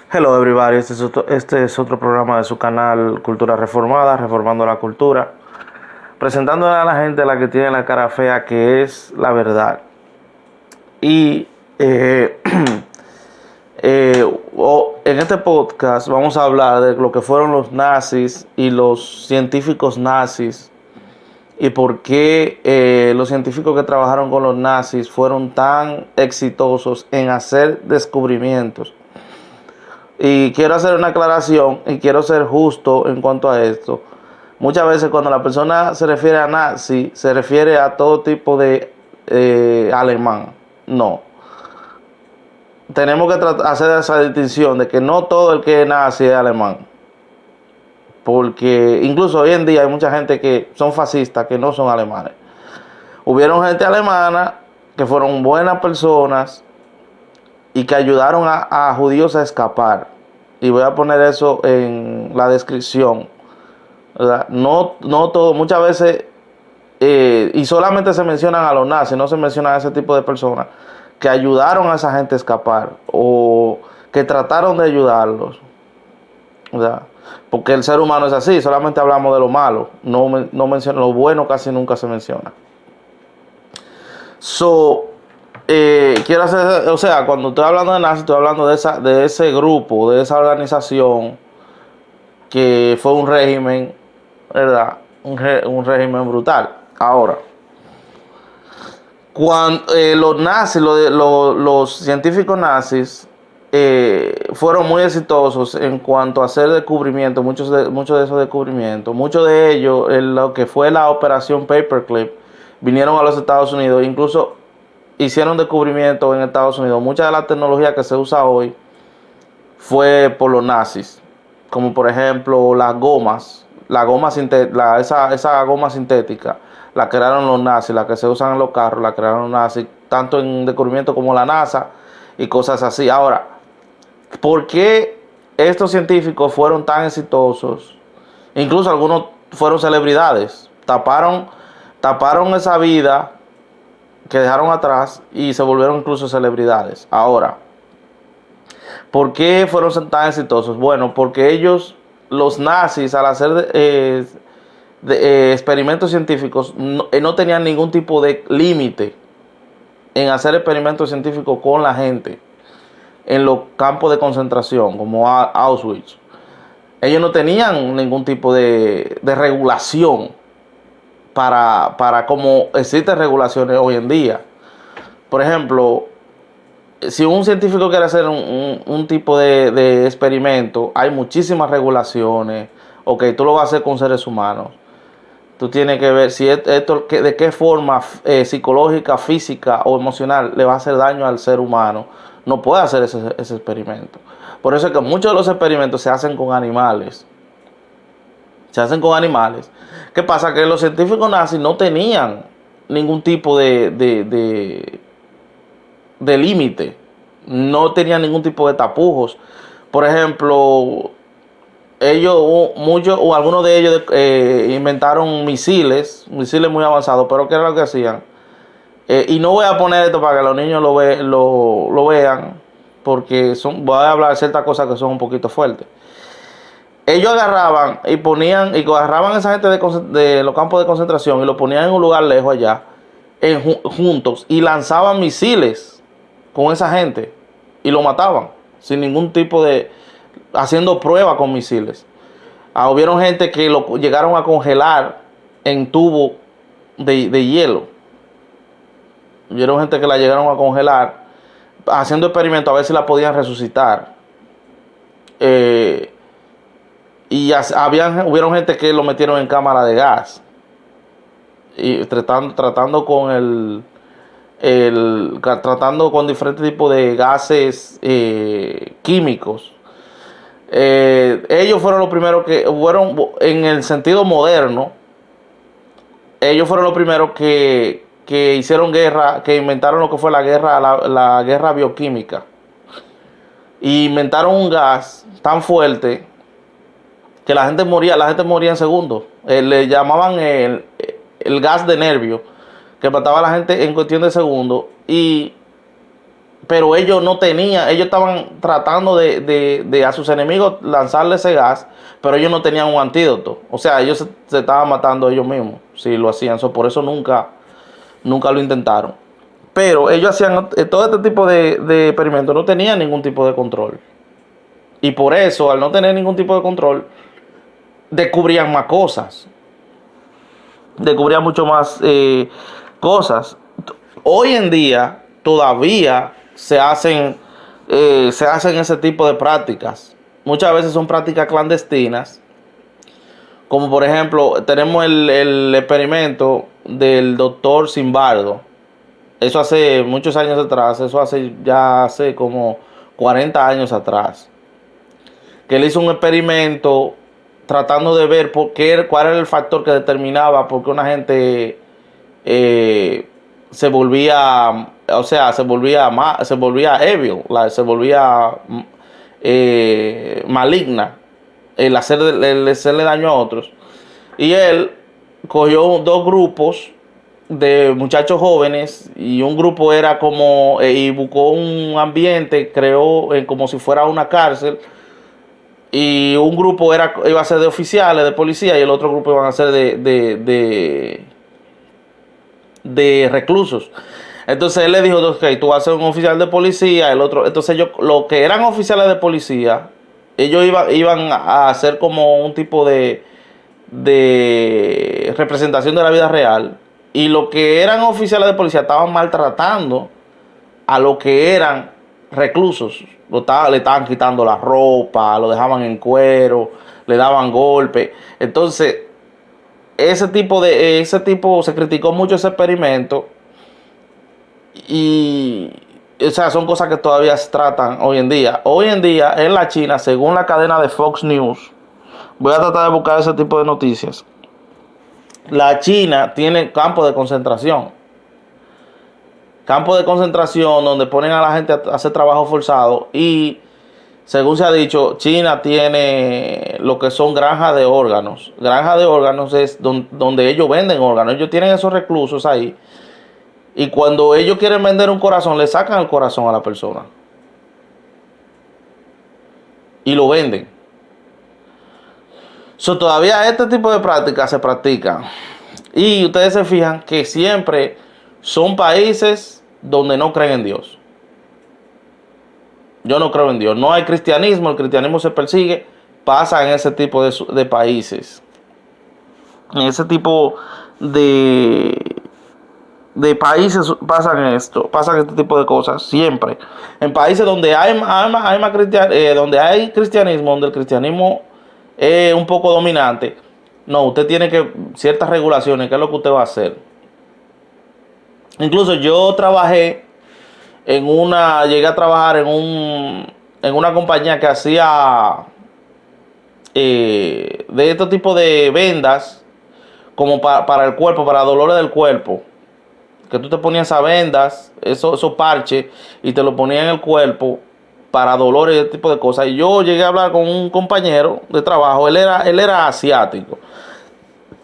Hello everybody, este es otro programa de su canal Cultura Reformada, Reformando la Cultura, presentándole a la gente la que tiene la cara fea, que es la verdad. Y eh, en este podcast vamos a hablar de lo que fueron los nazis y los científicos nazis y por qué los científicos que trabajaron con los nazis fueron tan exitosos en hacer descubrimientos. Y quiero hacer una aclaración y quiero ser justo en cuanto a esto. Muchas veces cuando la persona se refiere a nazi, se refiere a todo tipo de alemán. No. Tenemos que hacer esa distinción de que no todo el que es nazi es alemán. Porque incluso hoy en día hay mucha gente que son fascistas que no son alemanes. Hubieron gente alemana que fueron buenas personas y que ayudaron a judíos a escapar. Y voy a poner eso en la descripción, ¿verdad? No todo, muchas veces, y solamente se mencionan a los nazis, no se menciona a ese tipo de personas que ayudaron a esa gente a escapar o que trataron de ayudarlos, ¿verdad? Porque el ser humano es así, solamente hablamos de lo malo, no menciona lo bueno, casi nunca se menciona. Quiero hacer, o sea, cuando estoy hablando de nazi, estoy hablando de ese grupo, de esa organización que fue un régimen, ¿verdad? Un régimen brutal. Ahora, cuando los nazis, los científicos nazis, fueron muy exitosos en cuanto a hacer descubrimientos, muchos de esos descubrimientos, muchos de ellos, en lo que fue la operación Paperclip, vinieron a los Estados Unidos, incluso hicieron descubrimientos en Estados Unidos. Mucha de la tecnología que se usa hoy fue por los nazis, como por ejemplo las gomas, esa goma sintética, la crearon los nazis, la que se usan en los carros, la crearon los nazis, tanto en descubrimiento como la NASA y cosas así. Ahora, ¿por qué estos científicos fueron tan exitosos? Incluso algunos fueron celebridades, taparon esa vida que dejaron atrás y se volvieron incluso celebridades. Ahora, ¿por qué fueron tan exitosos? Bueno, porque ellos, los nazis, al hacer experimentos científicos, no tenían ningún tipo de límite en hacer experimentos científicos con la gente en los campos de concentración, como Auschwitz. Ellos no tenían ningún tipo de regulación para como existen regulaciones hoy en día. Por ejemplo, si un científico quiere hacer un tipo de experimento, hay muchísimas regulaciones. Ok, tú lo vas a hacer con seres humanos. Tú tienes que ver si esto de qué forma psicológica, física o emocional le va a hacer daño al ser humano. No puede hacer ese experimento. Por eso es que muchos de los experimentos se hacen con animales. Se hacen con animales. ¿Qué pasa? Que los científicos nazis no tenían ningún tipo de límite, no tenían ningún tipo de tapujos. Por ejemplo, muchos o algunos de ellos inventaron misiles muy avanzados, pero ¿qué era lo que hacían? Y no voy a poner esto para que los niños lo vean, porque voy a hablar de ciertas cosas que son un poquito fuertes. Ellos agarraban y agarraban a esa gente de los campos de concentración y lo ponían en un lugar lejos allá, juntos, y lanzaban misiles con esa gente y lo mataban sin ningún tipo haciendo pruebas con misiles. Hubieron gente que lo llegaron a congelar en tubo de hielo. Hubieron gente que la llegaron a congelar haciendo experimentos a ver si la podían resucitar. Y hubieron gente que lo metieron en cámara de gas y tratando con diferentes tipos de gases químicos. Ellos fueron los primeros que fueron, en el sentido moderno, ellos fueron los primeros que hicieron guerra, que inventaron lo que fue la guerra bioquímica. Y inventaron un gas tan fuerte que la gente moría en segundos. Le llamaban el gas de nervio, que mataba a la gente en cuestión de segundos. Y pero ellos no tenían, ellos estaban tratando de a sus enemigos lanzarle ese gas, pero ellos no tenían un antídoto. O sea, ellos se estaban matando ellos mismos si lo hacían. Por eso nunca lo intentaron. Pero ellos hacían todo este tipo de experimentos, no tenían ningún tipo de control. Y por eso, al no tener ningún tipo de control, descubrían más cosas. Descubrían mucho más cosas. Hoy en día todavía se hacen ese tipo de prácticas. Muchas veces son prácticas clandestinas. Como por ejemplo, tenemos el experimento del doctor Zimbardo. Eso hace muchos años atrás, eso hace como 40 años atrás. Que él hizo un experimento tratando de ver cuál era el factor que determinaba por qué una gente se volvía, o sea, se volvía evil, se volvía maligna, el hacerle daño a otros. Y él cogió dos grupos de muchachos jóvenes y un grupo era como, y buscó un ambiente, creó como si fuera una cárcel, y un grupo iba a ser de oficiales, de policía, y el otro grupo iban a ser de reclusos. Entonces él le dijo, ok, tú vas a ser un oficial de policía, el otro. Entonces ellos, los que eran oficiales de policía, ellos iban a hacer como un tipo de representación de la vida real. Y los que eran oficiales de policía estaban maltratando a los que eran reclusos. Le estaban quitando la ropa, lo dejaban en cuero, le daban golpes. Entonces, ese tipo se criticó mucho ese experimento. Y, o sea, son cosas que todavía se tratan hoy en día. Hoy en día, en la China, según la cadena de Fox News, voy a tratar de buscar ese tipo de noticias. La China tiene campos de concentración. Campos de concentración donde ponen a la gente a hacer trabajo forzado. Y, según se ha dicho, China tiene lo que son granjas de órganos. Granja de órganos es donde ellos venden órganos. Ellos tienen esos reclusos ahí. Y cuando ellos quieren vender un corazón, le sacan el corazón a la persona. Y lo venden. Todavía este tipo de prácticas se practican. Y ustedes se fijan que siempre son países donde no creen en Dios. Yo no creo en Dios. No hay cristianismo, el cristianismo se persigue. Pasa en ese tipo de países. En ese tipo de países pasan este tipo de cosas siempre. En países donde donde hay cristianismo, donde el cristianismo es un poco dominante, no, usted tiene ciertas regulaciones, ¿qué es lo que usted va a hacer? Incluso yo llegué a trabajar en una compañía que hacía de este tipo de vendas como para el cuerpo, para dolores del cuerpo. Que tú te ponías esas vendas, esos parches, y te lo ponías en el cuerpo para dolores y ese tipo de cosas. Y yo llegué a hablar con un compañero de trabajo, él era asiático,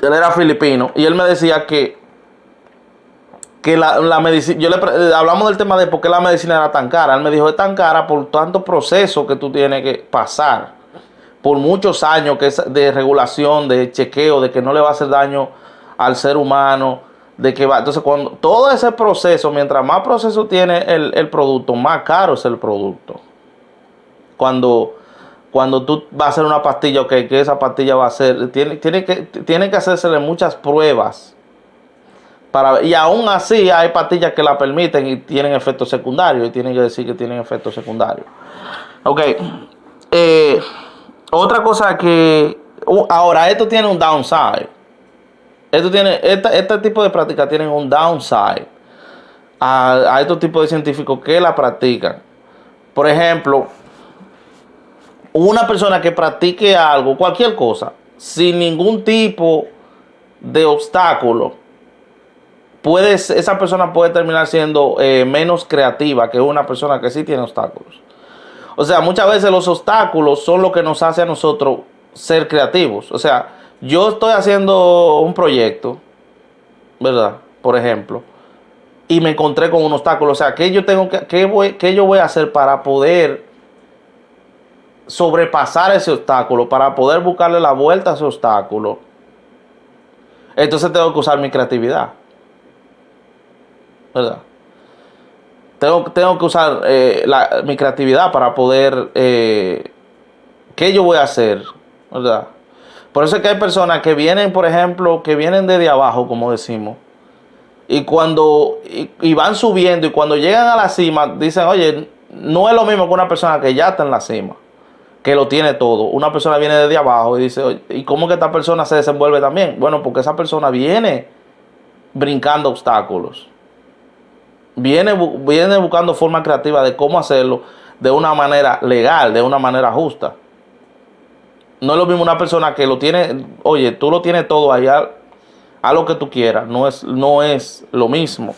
él era filipino, y él me decía que la medicina, hablamos del tema de por qué la medicina era tan cara. Él me dijo, es tan cara por tanto proceso que tú tienes que pasar, por muchos años que es de regulación, de chequeo, de que no le va a hacer daño al ser humano. Entonces, cuando todo ese proceso, mientras más proceso tiene el producto, más caro es el producto. Cuando tú vas a hacer una pastilla, que esa pastilla va a ser, tiene que hacérsele muchas pruebas. Y aún así hay pastillas que la permiten y tienen efectos secundarios, y tienen que decir que tienen efectos secundarios. Ok. Otra cosa ahora, esto tiene un downside. Este tipo de prácticas tienen un downside a estos tipos de científicos que la practican. Por ejemplo, una persona que practique algo, cualquier cosa, sin ningún tipo de obstáculo, esa persona puede terminar siendo menos creativa que una persona que sí tiene obstáculos. O sea, muchas veces los obstáculos son lo que nos hace a nosotros ser creativos. O sea, yo estoy haciendo un proyecto, ¿verdad? Por ejemplo. y me encontré con un obstáculo. O sea, ¿qué yo tengo qué yo voy a hacer para poder sobrepasar ese obstáculo, para poder buscarle la vuelta a ese obstáculo? Entonces tengo que usar mi creatividad, ¿verdad? Tengo que usar mi creatividad para poder, ¿qué yo voy a hacer? ¿Verdad? Por eso es que hay personas que vienen, por ejemplo, que vienen desde abajo, como decimos, y van subiendo, y cuando llegan a la cima, dicen, oye, no es lo mismo que una persona que ya está en la cima, que lo tiene todo. Una persona viene desde abajo y dice, oye, ¿y cómo que esta persona se desenvuelve también? Bueno, porque esa persona viene brincando obstáculos. Viene buscando formas creativas de cómo hacerlo de una manera legal, de una manera justa. No es lo mismo una persona que lo tiene, oye, tú lo tienes todo allá, a lo que tú quieras, no es lo mismo.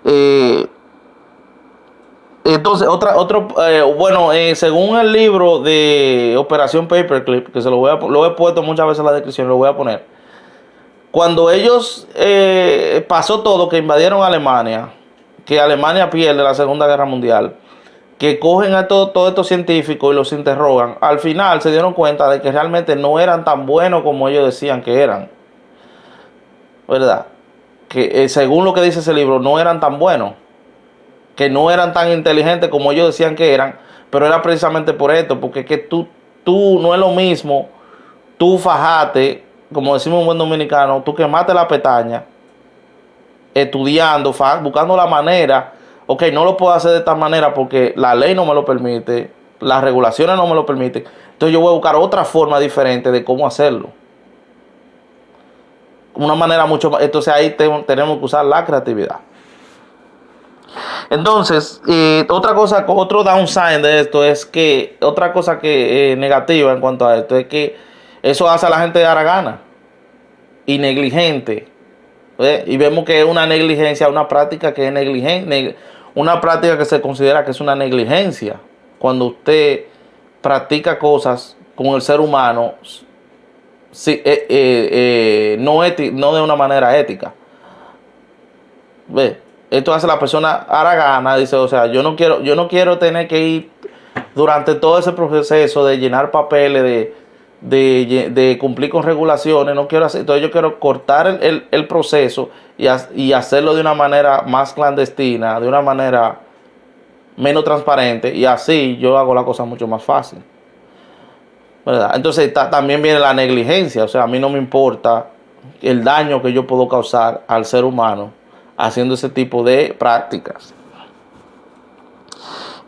Eh, entonces, bueno, según el libro de Operación Paperclip, que lo he puesto muchas veces en la descripción, lo voy a poner. Cuando ellos pasó todo, que invadieron Alemania, que Alemania pierde la Segunda Guerra Mundial, que cogen a todos estos científicos y los interrogan, al final se dieron cuenta de que realmente no eran tan buenos como ellos decían que eran, ¿verdad? Que según lo que dice ese libro, no eran tan buenos, que no eran tan inteligentes como ellos decían que eran, pero era precisamente por esto, porque es que tú no es lo mismo, tú fajate, como decimos en buen dominicano, tú quemaste la pestaña, estudiando, buscando la manera, ok, no lo puedo hacer de esta manera porque la ley no me lo permite, las regulaciones no me lo permiten, entonces yo voy a buscar otra forma diferente de cómo hacerlo. Una manera mucho más, entonces ahí tenemos que usar la creatividad. Entonces, otro downside de esto es que, otra cosa que negativa en cuanto a esto es que eso hace a la gente dar gana y negligente. Y vemos que es una negligencia, una práctica que es negligente, una práctica que se considera que es una negligencia. Cuando usted practica cosas con el ser humano, sí, no de una manera ética. ¿Ve? Esto hace a la persona haragana, dice, o sea, yo no quiero tener que ir durante todo ese proceso de llenar papeles, de cumplir con regulaciones, no quiero hacer, entonces yo quiero cortar el proceso y hacerlo de una manera más clandestina, de una manera menos transparente, y así yo hago la cosa mucho más fácil, ¿verdad? Entonces también viene la negligencia, o sea, a mí no me importa el daño que yo puedo causar al ser humano haciendo ese tipo de prácticas.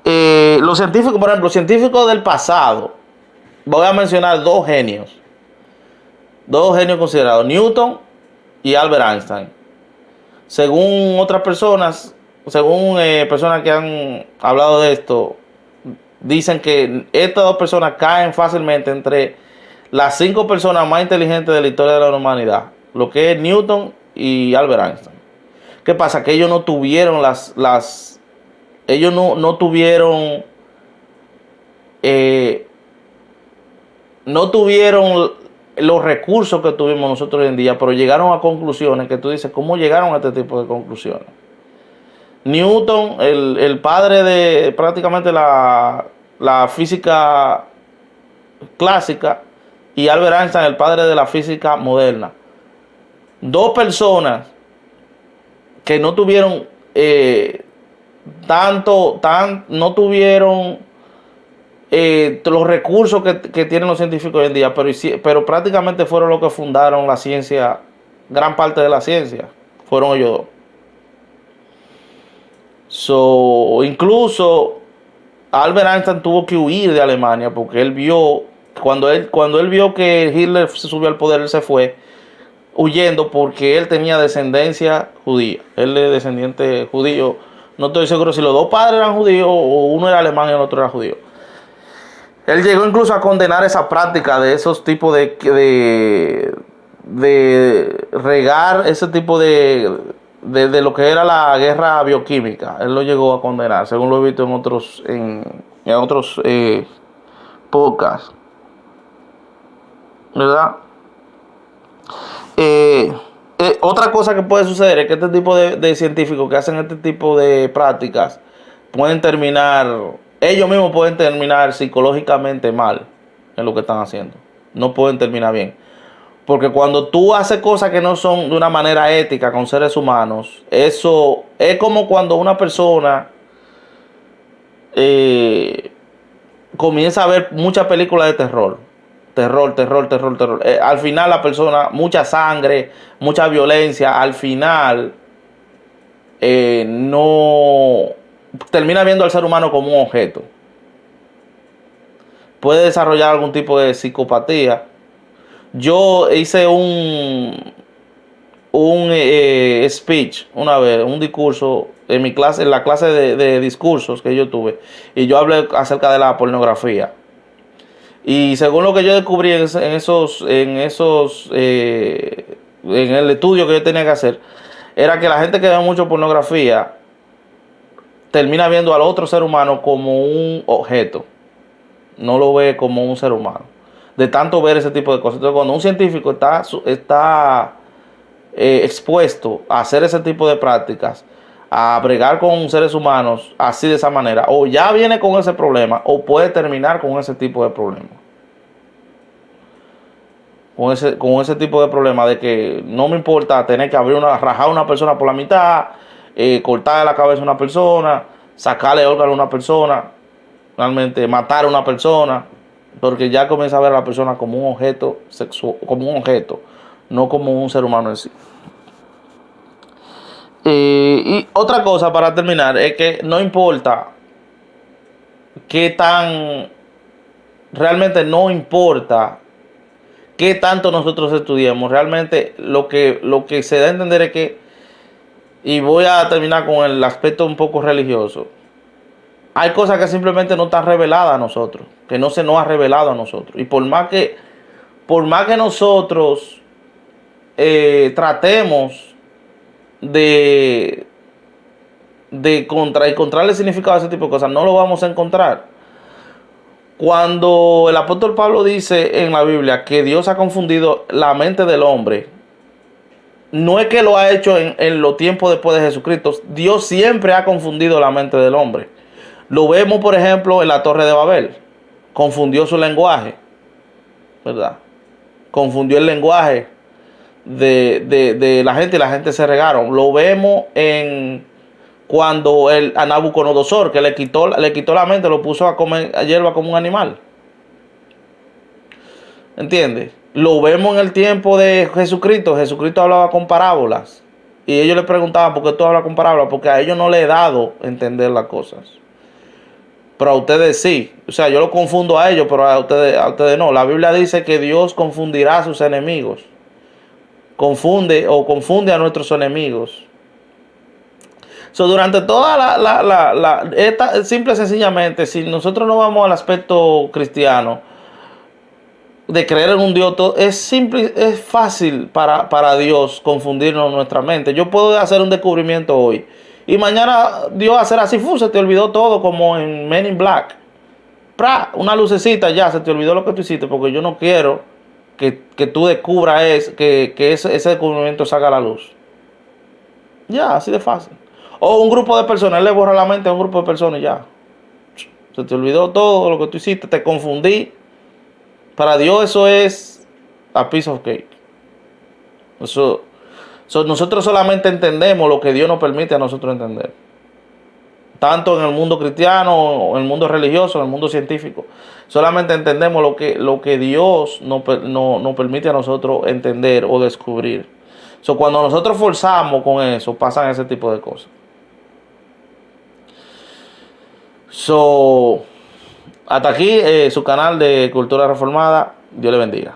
Los científicos, por ejemplo, los científicos del pasado, voy a mencionar dos genios considerados, Newton y Albert Einstein. Según otras personas, según personas que han hablado de esto, dicen que estas dos personas caen fácilmente entre las 5 personas más inteligentes de la historia de la humanidad, lo que es Newton y Albert Einstein. ¿Qué pasa? Que ellos no tuvieron ellos no tuvieron no tuvieron los recursos que tuvimos nosotros hoy en día, pero llegaron a conclusiones que tú dices, ¿cómo llegaron a este tipo de conclusiones? Newton, el padre de prácticamente la física clásica, y Albert Einstein, el padre de la física moderna. Dos personas que no tuvieron no tuvieron los recursos que tienen los científicos hoy en día, pero prácticamente fueron los que fundaron la ciencia, gran parte de la ciencia, fueron ellos dos. Incluso Albert Einstein tuvo que huir de Alemania porque él vio, cuando él vio que Hitler se subió al poder, él se fue huyendo porque él tenía descendencia judía. Él es descendiente judío. No estoy seguro si los dos padres eran judíos o uno era alemán y el otro era judío. Él llegó incluso a condenar esa práctica de esos tipos de regar ese tipo de lo que era la guerra bioquímica. Él lo llegó a condenar, según lo he visto en otros podcasts, ¿verdad? Otra cosa que puede suceder es que este tipo de científicos que hacen este tipo de prácticas pueden terminar, ellos mismos pueden terminar psicológicamente mal en lo que están haciendo. No pueden terminar bien. Porque cuando tú haces cosas que no son de una manera ética con seres humanos, eso es como cuando una persona eh, comienza a ver muchas películas de terror. Terror, terror, terror, terror. Al final la persona, mucha sangre, mucha violencia, al final no termina viendo al ser humano como un objeto. Puede desarrollar algún tipo de psicopatía. Yo hice un speech una vez, un discurso en mi clase, en la clase de discursos que yo tuve, y yo hablé acerca de la pornografía. Y según lo que yo descubrí en el estudio que yo tenía que hacer, era que la gente que ve mucho pornografía termina viendo al otro ser humano como un objeto, no lo ve como un ser humano, de tanto ver ese tipo de cosas. Entonces, cuando un científico está expuesto a hacer ese tipo de prácticas, a bregar con seres humanos así de esa manera, o ya viene con ese problema, o puede terminar con ese tipo de problema. Con ese tipo de problema de que no me importa tener que rajar a una persona por la mitad, cortarle la cabeza a una persona, sacarle órgano a una persona, realmente matar a una persona, porque ya comienza a ver a la persona como un objeto sexual, como un objeto, no como un ser humano en sí. Y otra cosa para terminar es que no importa qué tan, realmente no importa qué tanto nosotros estudiemos, realmente lo que se da a entender es que, y voy a terminar con el aspecto un poco religioso, hay cosas que simplemente no están reveladas a nosotros, que no se nos ha revelado a nosotros. Y por más que nosotros tratemos de, encontrarle significado a ese tipo de cosas, no lo vamos a encontrar. Cuando el apóstol Pablo dice en la Biblia que Dios ha confundido la mente del hombre, no es que lo ha hecho en los tiempos después de Jesucristo. Dios siempre ha confundido la mente del hombre. Lo vemos, por ejemplo, en la Torre de Babel. Confundió su lenguaje, ¿verdad? Confundió el lenguaje de la gente, y la gente se regaron. Lo vemos cuando a Nabucodonosor, que le quitó la mente, lo puso a comer hierba como un animal. ¿Entiendes? Lo vemos en el tiempo de Jesucristo. Jesucristo hablaba con parábolas. Y ellos le preguntaban, ¿por qué tú hablas con parábolas? Porque a ellos no le he dado entender las cosas. Pero a ustedes sí. O sea, yo lo confundo a ellos, pero a ustedes no. La Biblia dice que Dios confundirá a sus enemigos. Confunde a nuestros enemigos. Durante toda esta, simple y sencillamente, si nosotros no vamos al aspecto cristiano, de creer en un Dios, es simple, es fácil para Dios confundirnos nuestra mente. Yo puedo hacer un descubrimiento hoy y mañana Dios va a hacer así, se te olvidó todo, como en Men in Black. Una lucecita, ya se te olvidó lo que tú hiciste, porque yo no quiero que tú descubras que ese descubrimiento salga a la luz. Ya, así de fácil. O un grupo de personas, él le borra la mente a un grupo de personas y ya. Se te olvidó todo lo que tú hiciste, te confundí. Para Dios eso es a piece of cake. Nosotros solamente entendemos lo que Dios nos permite a nosotros entender. Tanto en el mundo cristiano, en el mundo religioso, en el mundo científico. Solamente entendemos lo que Dios nos permite a nosotros entender o descubrir. Cuando nosotros forzamos con eso, pasan ese tipo de cosas. Hasta aquí su canal de Cultura Reformada. Dios le bendiga.